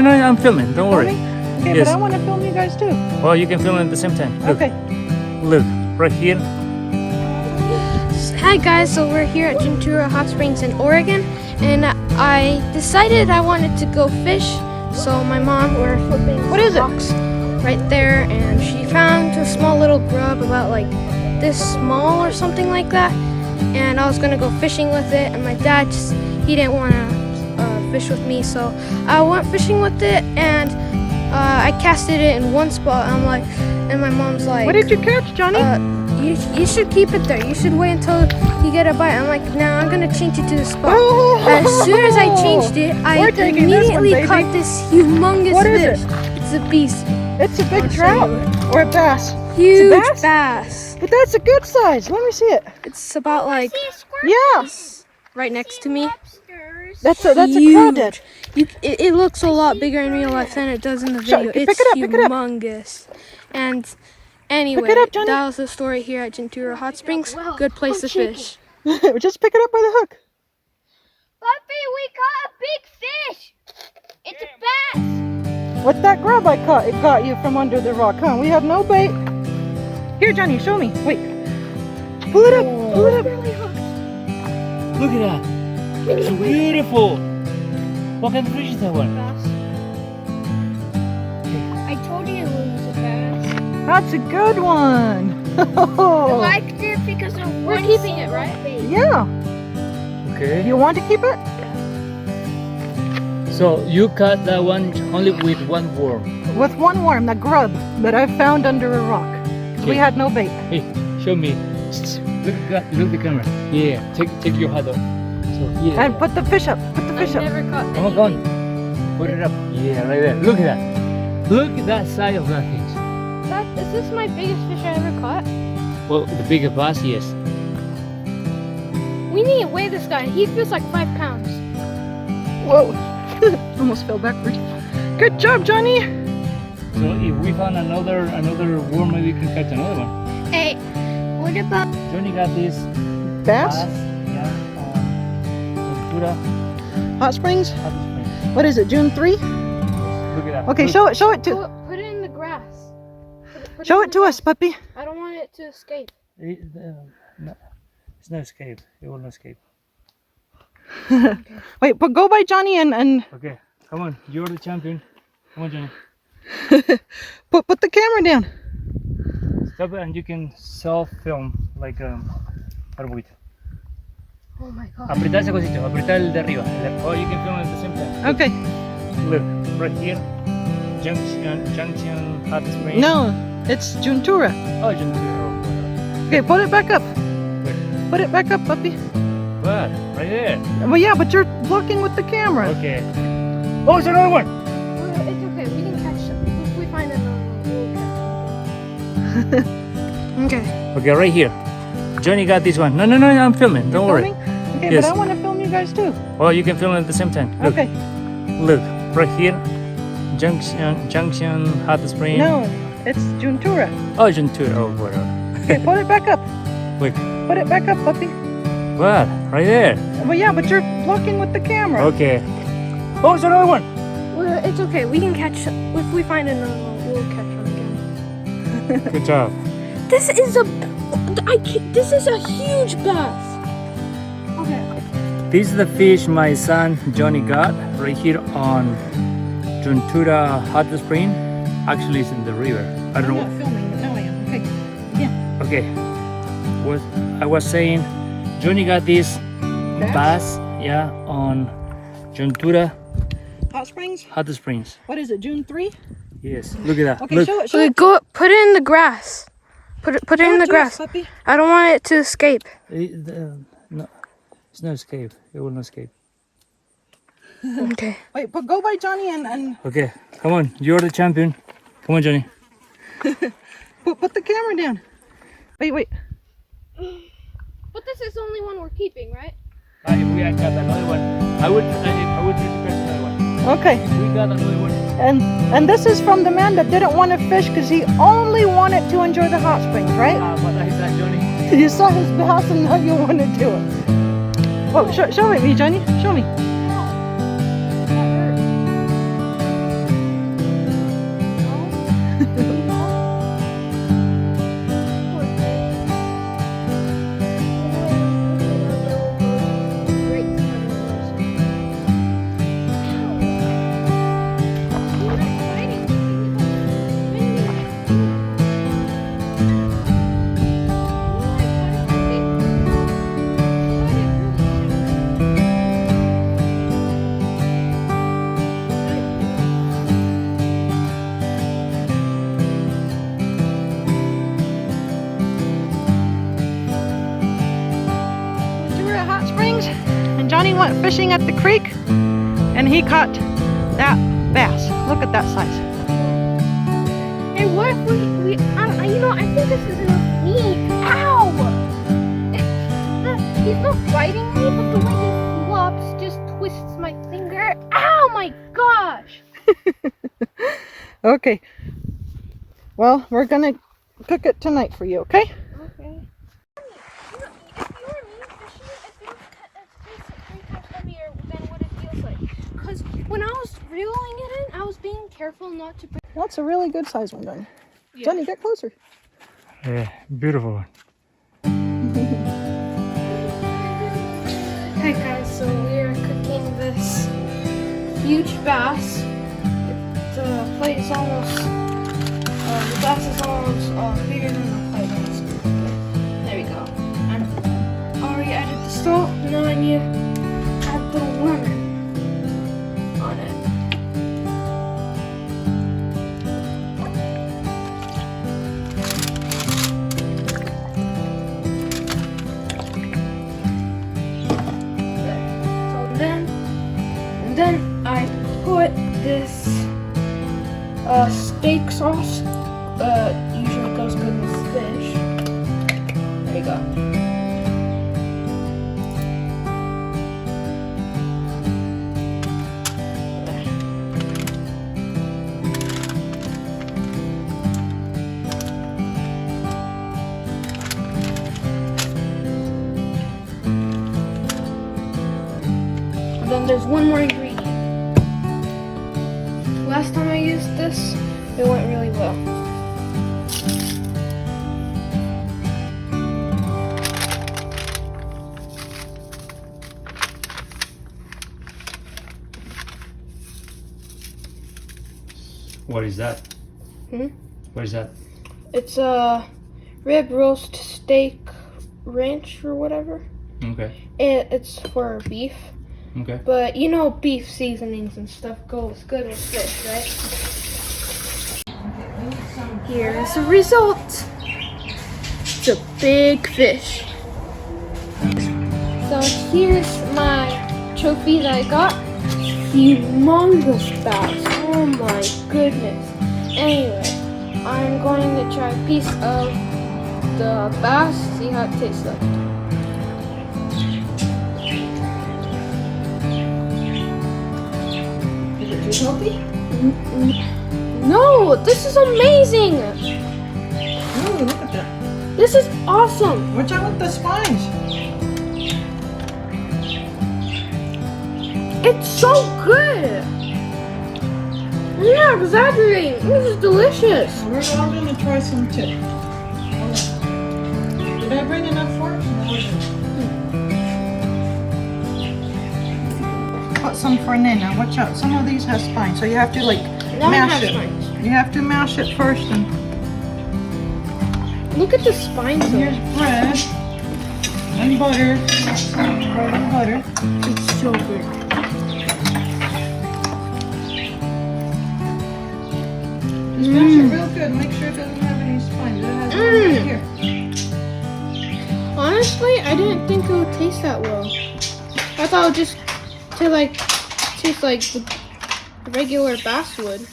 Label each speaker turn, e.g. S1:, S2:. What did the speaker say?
S1: no, I'm filming. Don't worry.
S2: Okay,
S1: Yes.
S2: but I want to film you guys too.
S1: Well, you can film it at the same time. Look,
S2: Okay.
S1: look, right here.
S3: Hi guys, so we're here at Juntura Hot Springs in Oregon, and I decided I wanted to go fish. So my mom were flipping
S2: What is it?
S3: rocks right there, and she found a small little grub about like this small or something like that. And I was gonna go fishing with it, and my dad he didn't want to fish with me, so I went fishing with it, and I casted it in one spot. I'm like, and my mom's like,
S2: What did you catch, Johnny?
S3: You should keep it there. You should wait until you get a bite. I'm like, no, I'm gonna change it to the spot.
S2: Oh.
S3: As soon as I changed it, I
S2: We're taking this one,
S3: immediately
S2: baby.
S3: caught this humongous
S2: What is
S3: fish.
S2: it?
S3: It's a beast.
S2: It's a big
S3: I'll show
S2: trout
S3: you.
S2: or a bass.
S3: Huge
S2: bass?
S3: bass.
S2: But that's a good size. Let me see it.
S3: It's about like
S2: Yeah,
S3: right next to me.
S2: that's a
S3: Huge.
S2: crawdad.
S3: It looks a lot bigger in real life than it does in the video.
S2: Pick
S3: It's
S2: it up, pick it up.
S3: humongous. And anyway,
S2: Pick it up, Johnny.
S3: that was the story here at Juntura Hot Springs. Good place to fish.
S2: Just pick it up by the hook.
S4: Puppy, we caught a big fish. It's a bass.
S2: What's that grub I caught? It got you from under the rock, huh? We have no bait. Here, Johnny, show me. Wait. Pull it up. Pull it up.
S1: Look at that. It's beautiful. What kind of fish is that one?
S4: I told you it was a bass.
S2: That's a good one.
S4: I liked it because of
S3: We're keeping it, right?
S2: Yeah.
S1: Okay.
S2: You want to keep it?
S1: So you caught that one only with one worm.
S2: With one worm, the grub that I found under a rock. 'Cause we
S1: Okay.
S2: had no bait.
S1: Hey, show me. Look at the camera. Yeah, take your hat off. So yeah.
S2: And put the fish up. Put the fish
S3: I've
S2: up.
S3: never caught
S1: Come on, come on. Put it up. Yeah, right there. Look at that. Look at that size of that fish.
S3: Is this my biggest fish I ever caught?
S1: Well, the bigger bass, yes.
S3: We need to weigh this guy. He feels like 5 pounds.
S2: Whoa. Almost fell backwards. Good job, Johnny.
S1: So if we found another worm, maybe we can catch another one.
S4: Hey, what about
S1: Johnny got this
S2: Bass?
S1: Yeah, Juntura
S2: Hot Springs?
S1: Hot Springs.
S2: What is it, June 3?
S1: Look at that.
S2: Okay,
S1: Look.
S2: show it to
S3: Put it in the grass. Put
S2: show
S3: in
S2: it
S3: the
S2: to us, puppy.
S3: grass. I don't want it to escape.
S1: No, it's not escape. It will not escape.
S2: Wait, but go by Johnny and
S1: Okay, come on. You're the champion. Come on, Johnny.
S2: put the camera down.
S1: Stop it, and you can self-film like para un poquito.
S3: Oh my god.
S1: Apretar ese cosito. Apretar el de arriba. Oh, you can film it at the same time.
S2: Okay.
S1: Look, right here. Junction Hot Springs.
S2: No, it's Juntura.
S1: Oh, Juntura. Oh, whatever.
S2: Okay, put it back up.
S1: Where?
S2: Put it back up, puppy.
S1: What? Right there.
S2: Well, yeah, but you're blocking with the camera.
S1: Okay. Oh, it's another one.
S3: It's okay. We can catch him. If we find another one, we'll catch him. Okay.
S1: Okay, right here. Johnny got this one. No, I'm filming. Don't worry.
S2: Filming? Okay,
S1: Yes.
S2: but I want to film you guys too.
S1: Well, you can film it at the same time. Look,
S2: Okay.
S1: look, right here. Junction Hot Springs.
S2: No, it's Juntura.
S1: Oh, Juntura. Oh, whatever.
S2: Okay, put it back up.
S1: Wait.
S2: Put it back up, puppy.
S1: What? Right there.
S2: Well, yeah, but you're blocking with the camera.
S1: Okay. Oh, it's another one.
S3: Well, it's okay. We can catch. If we find another one, we'll catch him again.
S1: Good job.
S3: This is a huge bass. Okay.
S1: This is the fish my son Johnny got right here on Juntura Hot Spring. Actually, it's in the river. I don't
S2: I'm
S1: know.
S2: not filming, but now I am. Okay. Yeah.
S1: Okay. What I was saying, Johnny got this bass, yeah, on Juntura
S2: Hot Springs?
S1: Hot Springs.
S2: What is it, June 3?
S1: Yes. Look at that.
S2: Okay,
S1: Look.
S2: show it.
S3: Okay, go put it in the grass. Put it in the grass.
S2: Puppy.
S3: I don't want it to escape.
S1: No, it's no escape. It will not escape.
S3: Okay.
S2: Wait, but go by Johnny and
S1: Okay, come on. You're the champion. Come on, Johnny.
S2: put the camera down. Wait.
S3: But this is the only one we're keeping, right?
S1: If we had got another one, I would try to catch another one.
S2: Okay.
S1: If we got another one.
S2: And this is from the man that didn't want to fish because he only wanted to enjoy the hot springs, right?
S1: What is that, Johnny?
S2: You saw his bass and now you want to do it. Whoa, show it me, Johnny. Show me. Johnny went fishing at the creek and he caught that bass. Look at that size.
S3: Hey, what if we you know, I think this is enough meat. Ow! He's not biting me, but the way he flops just twists my finger. Ow, my gosh!
S2: Okay. Well, we're gonna cook it tonight for you, okay?
S3: Okay. If you were me fishing, it feels 3 times heavier than what it feels like. Because when I was reeling it in, I was being careful not to break.
S2: That's a really good size one, Johnny.
S3: Yeah.
S2: Johnny, get closer.
S1: Yeah, beautiful one.
S3: Hey guys, so we're cooking this huge bass. The plate is almost, the bass is almost bigger than the plate. There we go. I already added the salt. Now I need to add the lemon on it. Then I put this steak sauce. Usually goes good with fish. There you go. And then there's one more ingredient. Last time I used this, it went really well.
S1: What is that?
S3: Hmm?
S1: What is that?
S3: It's a rib roast steak ranch or whatever.
S1: Okay.
S3: It's for beef.
S1: Okay.
S3: But you know beef seasonings and stuff goes good with fish, right? Here's the result. It's a big fish. So here's my trophy that I got. Humongous bass. Oh my goodness. Anyway, I'm going to try a piece of the bass, see how it tastes like.
S2: Healthy?
S3: No, this is amazing.
S2: Oh, look at that.
S3: This is awesome.
S2: Watch out with the spines.
S3: It's so good. I'm not exaggerating. This is delicious.
S2: We're all going to try some too. Did I bring enough forks? Put some for Nana. Watch out. Some of these have spines, so you have to like mash it. You have to mash it first. And
S3: look at the spines.
S2: here's bread and butter. Bread and butter.
S3: It's so good.
S2: Just mash it real good. Make sure it doesn't have any spines. It has one right here.
S3: Honestly, I didn't think it would taste that well. I thought it would just taste like the regular bass would.